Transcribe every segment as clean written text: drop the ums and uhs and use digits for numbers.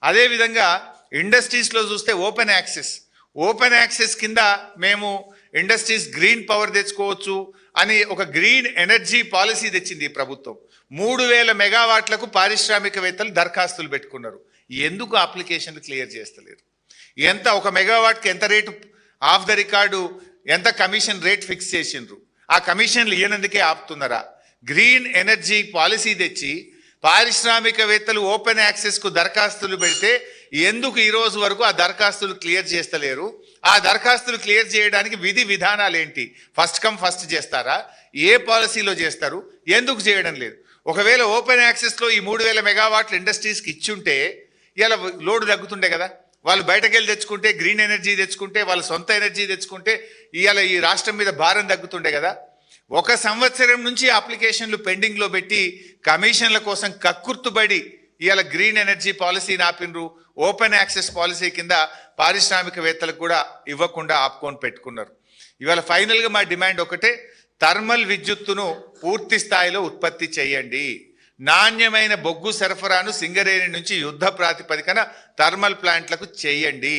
అదేవిధంగా ఇండస్ట్రీస్లో చూస్తే open access కింద మేము ఇండస్ట్రీస్ గ్రీన్ పవర్ తెచ్చుకోవచ్చు అని ఒక గ్రీన్ ఎనర్జీ పాలసీ తెచ్చింది ఈ ప్రభుత్వం. 3000 మెగావాట్లకు పారిశ్రామికవేత్తలు దరఖాస్తులు పెట్టుకున్నారు. ఎందుకు అప్లికేషన్లు క్లియర్ చేస్తలేరు? ఎంత ఒక మెగావాట్కి ఎంత రేటు ఆఫ్ ద రికార్డు ఎంత కమిషన్ రేట్ ఫిక్స్ చేసిండ్రు? ఆ కమిషన్లు ఇవ్వనందుకే ఆపుతున్నారా? గ్రీన్ ఎనర్జీ పాలసీ తెచ్చి పారిశ్రామికవేత్తలు ఓపెన్ యాక్సెస్కు దరఖాస్తులు పెడితే ఎందుకు ఈరోజు వరకు ఆ దరఖాస్తులు క్లియర్ చేస్తలేరు? ఆ దరఖాస్తులు క్లియర్ చేయడానికి విధి విధానాలు ఏంటి? ఫస్ట్ కమ్ ఫస్ట్ చేస్తారా? ఏ పాలసీలో చేస్తారు? ఎందుకు చేయడం లేదు? ఒకవేళ ఓపెన్ యాక్సెస్లో ఈ 3000 మెగావాట్ల ఇండస్ట్రీస్కి ఇచ్చుంటే ఇలా లోడ్ తగ్గుతుండే కదా. వాళ్ళు బయటకు వెళ్ళి తెచ్చుకుంటే, గ్రీన్ ఎనర్జీ తెచ్చుకుంటే, వాళ్ళ సొంత ఎనర్జీ తెచ్చుకుంటే ఇవాళ ఈ రాష్ట్రం మీద భారం తగ్గుతుండే కదా. 1 సంవత్సరం నుంచి అప్లికేషన్లు పెండింగ్లో పెట్టి కమిషన్ల కోసం కక్కుర్తుబడి ఇవాళ గ్రీన్ ఎనర్జీ పాలసీని ఆపినరు. ఓపెన్ యాక్సెస్ పాలసీ కింద పారిశ్రామికవేత్తలకు కూడా ఇవ్వకుండా ఆపుకొని పెట్టుకున్నారు. ఇవాళ ఫైనల్గా మా డిమాండ్ ఒకటే, థర్మల్ విద్యుత్తును పూర్తి స్థాయిలో ఉత్పత్తి చేయండి. నాణ్యమైన బొగ్గు సరఫరాను సింగరేణి నుంచి యుద్ధ ప్రాతిపదికన థర్మల్ ప్లాంట్లకు చేయండి.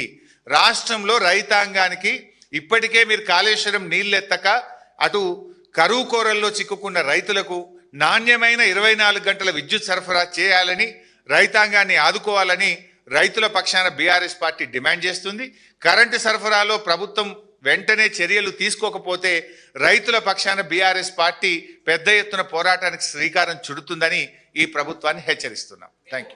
రాష్ట్రంలో రైతాంగానికి ఇప్పటికే మీరు కాళేశ్వరం నీళ్ళెత్తక అటు కరువు కోరల్లో చిక్కుకున్న రైతులకు నాణ్యమైన 24 గంటల విద్యుత్ సరఫరా చేయాలని, రైతాంగాన్ని ఆదుకోవాలని రైతుల పక్షాన బీఆర్ఎస్ పార్టీ డిమాండ్ చేస్తుంది. కరెంటు సరఫరాలో ప్రభుత్వం వెంటనే చర్యలు తీసుకోకపోతే రైతుల పక్షాన బీఆర్ఎస్ పార్టీ పెద్ద ఎత్తున పోరాటానికి శ్రీకారం చుడుతుందని ఈ ప్రభుత్వాన్ని హెచ్చరిస్తున్నాం. థ్యాంక్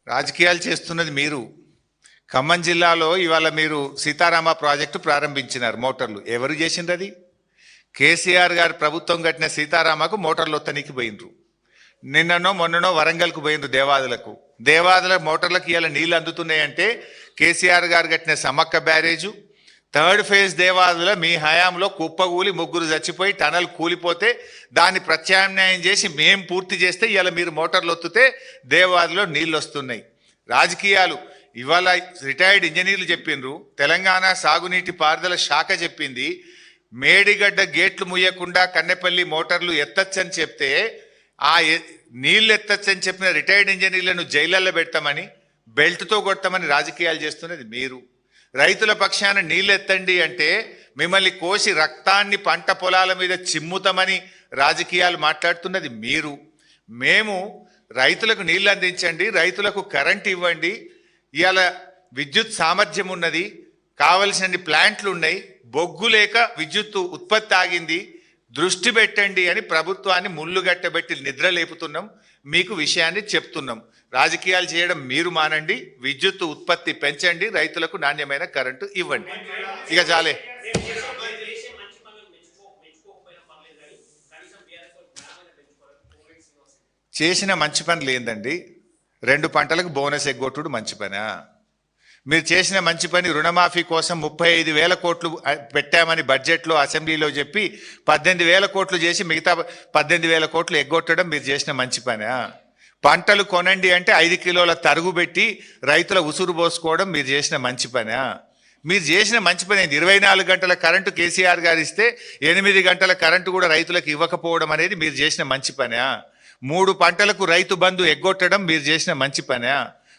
రాజకీయాలు చేస్తున్నది మీరు. ఖమ్మం జిల్లాలో ఇవాళ మీరు సీతారామ ప్రాజెక్టు ప్రారంభించినారు. మోటార్లు ఎవరు చేసిండ్రు? అది కేసీఆర్ గారు ప్రభుత్వం కట్టిన సీతారామకు మోటార్లు వత్తనికి పోయినరు. నిన్ననో మొన్ననో వరంగల్కు పోయినరు దేవాదుల మోటార్లకు ఇవాళ నీళ్ళు అందుతున్నాయంటే కేసీఆర్ గారు కట్టిన Sammakka barrage, 3rd phase Devadula మీ హయాంలో కుప్పగూలి 3 చచ్చిపోయి టనల్ కూలిపోతే దాన్ని ప్రత్యామ్నాయం చేసి మేం పూర్తి చేస్తే ఇవాళ మీరు మోటార్లు వత్తుతే దేవాదులో నీళ్ళు వస్తున్నాయి. రాజకీయాలు ఇవాళ రిటైర్డ్ ఇంజనీర్లు చెప్పిండ్రు, తెలంగాణ సాగునీటి పారుదల శాఖ చెప్పింది మేడిగడ్డ గేట్లు ముయ్యకుండా కన్నెపల్లి మోటార్లు ఎత్తచ్చని చెప్తే ఆ నీళ్ళు ఎత్తచ్చని చెప్పిన రిటైర్డ్ ఇంజనీర్లను జైళ్ళల్లో పెడతామని, బెల్ట్తో కొడతామని రాజకీయాలు చేస్తున్నది మీరు. రైతుల పక్షాన నీళ్ళు ఎత్తండి అంటే మిమ్మల్ని కోసి రక్తాన్ని పంట పొలాల మీద చిమ్ముతామని రాజకీయాలు మాట్లాడుతున్నది మీరు. మేము రైతులకు నీళ్ళు అందించండి, రైతులకు కరెంట్ ఇవ్వండి, ఇవాళ విద్యుత్ సామర్థ్యం ఉన్నది, కావలసిన ప్లాంట్లు ఉన్నాయి, బొగ్గు లేక విద్యుత్ ఉత్పత్తి ఆగింది, దృష్టి పెట్టండి అని ప్రభుత్వాన్ని ముళ్ళుగట్టబెట్టి నిద్ర లేపుతున్నాం. మీకు విషయాన్ని చెప్తున్నాం. రాజకీయాలు చేయడం మీరు మానండి, విద్యుత్ ఉత్పత్తి పెంచండి, రైతులకు నాణ్యమైన కరెంటు ఇవ్వండి. ఇక చాలే. చేసిన మంచి పనులు ఏందండి? 2 పంటలకు బోనస్ ఎగ్గొట్టుడు మంచి పనా? మీరు చేసిన మంచి పని రుణమాఫీ కోసం 35,000 కోట్లు పెట్టామని బడ్జెట్లో అసెంబ్లీలో చెప్పి 18,000 కోట్లు చేసి మిగతా 18,000 కోట్లు ఎగ్గొట్టడం మీరు చేసిన మంచి పనా? పంటలు కొనండి అంటే 5 కిలోల తరుగు పెట్టి రైతుల ఉసురు పోసుకోవడం మీరు చేసిన మంచి పనా? మీరు చేసిన మంచి పని 24 గంటల కరెంటు కేసీఆర్ గారు ఇస్తే 8 గంటల కరెంటు కూడా రైతులకు ఇవ్వకపోవడం అనేది మీరు చేసిన మంచి పనా? 3 పంటలకు రైతు బంధు ఎగ్గొట్టడం మీరు చేసిన మంచి పనా?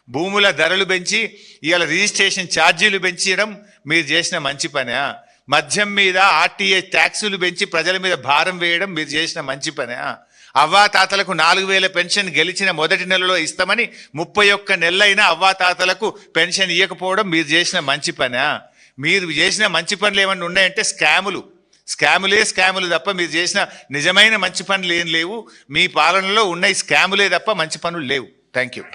భూముల ధరలు పెంచి ఇవాళ రిజిస్ట్రేషన్ ఛార్జీలు పెంచడం మీరు చేసిన మంచి పనా? మద్యం మీద ఆర్టీఏ ట్యాక్సులు పెంచి ప్రజల మీద భారం వేయడం మీరు చేసిన మంచి పనా? అవ్వాతాతలకు 4,000 పెన్షన్ గెలిచిన మొదటి నెలలో ఇస్తామని 31 నెలలైనా అవ్వాతాతలకు పెన్షన్ ఇవ్వకపోవడం మీరు చేసిన మంచి పనా? మీరు చేసిన మంచి పనులు ఏమన్నా ఉన్నాయంటే స్కాములే తప్ప మీరు చేసిన నిజమైన మంచి పనులు ఏం లేవు. మీ పాలనలో ఉన్న స్కాములే తప్ప మంచి పనులు లేవు. Thank you.